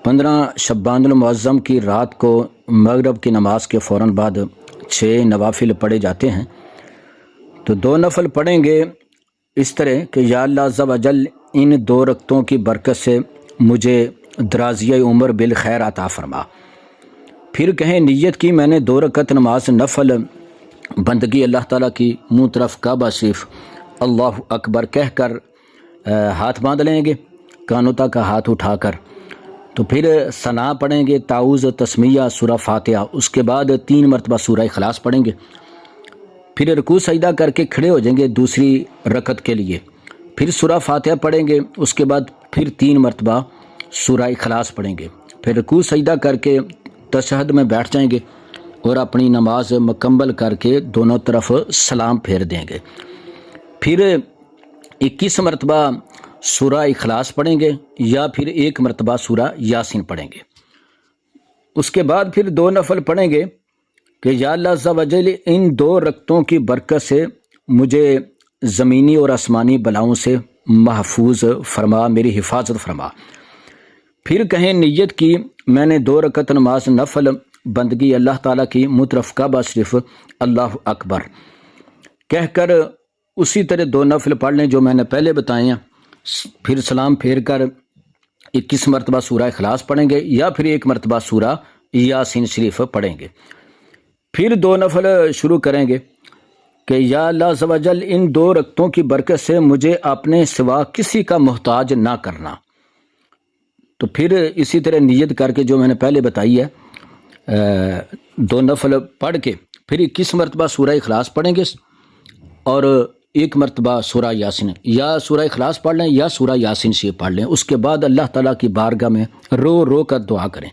15 شعبان المعظم کی رات کو مغرب کی نماز کے فوراً بعد 6 نوافل پڑھے جاتے ہیں۔ تو 2 نفل پڑھیں گے اس طرح کہ یا اللہ عز و جل ان 2 رکعتوں کی برکت سے مجھے درازیہ عمر بالخیر عطا فرما۔ پھر کہیں نیت کی میں نے 2 رکعت نماز نفل بندگی اللہ تعالیٰ کی، منہ طرف کعبہ شریف اللہ اکبر کہہ کر ہاتھ باندھ لیں گے کانوں تک ہاتھ اٹھا کر، تو پھر ثنا پڑھیں گے، تعوذ، تسمیہ، سورہ فاتحہ، اس کے بعد 3 مرتبہ سورہ اخلاص پڑھیں گے، پھر رکوع سجدہ کر کے کھڑے ہو جائیں گے دوسری رکعت کے لیے، پھر سورہ فاتحہ پڑھیں گے، اس کے بعد پھر 3 مرتبہ سورہ اخلاص پڑھیں گے، پھر رکوع سجدہ کر کے تشہد میں بیٹھ جائیں گے اور اپنی نماز مکمل کر کے دونوں طرف سلام پھیر دیں گے۔ پھر 21 مرتبہ سورہ اخلاص پڑھیں گے یا پھر 1 مرتبہ سورہ یاسین پڑھیں گے۔ اس کے بعد پھر 2 نفل پڑھیں گے کہ یا اللہ عز و جل ان 2 رکعتوں کی برکت سے مجھے زمینی اور آسمانی بلاؤں سے محفوظ فرما، میری حفاظت فرما۔ پھر کہیں نیت کی میں نے 2 رکعت نماز نفل بندگی اللہ تعالیٰ کی، منہ طرف کعبہ شریف اللہ اکبر کہہ کر اسی طرح 2 نفل پڑھ لیں جو میں نے پہلے بتائے ہیں، پھر سلام پھیر کر 21 مرتبہ سورہ اخلاص پڑھیں گے یا پھر 1 مرتبہ سورہ یاسین شریف پڑھیں گے۔ پھر 2 نفل شروع کریں گے کہ یا اللہ عز و جل ان 2 رکعتوں کی برکت سے مجھے اپنے سوا کسی کا محتاج نہ کرنا۔ تو پھر اسی طرح نیت کر کے جو میں نے پہلے بتائی ہے 2 نفل پڑھ کے پھر 21 مرتبہ سورہ اخلاص پڑھیں گے اور 1 مرتبہ سورہ یاسین، یا سورہ اخلاص پڑھ لیں یا سورہ یاسین شریف پڑھ لیں۔ اس کے بعد اللہ تعالیٰ کی بارگاہ میں رو رو کر دعا کریں۔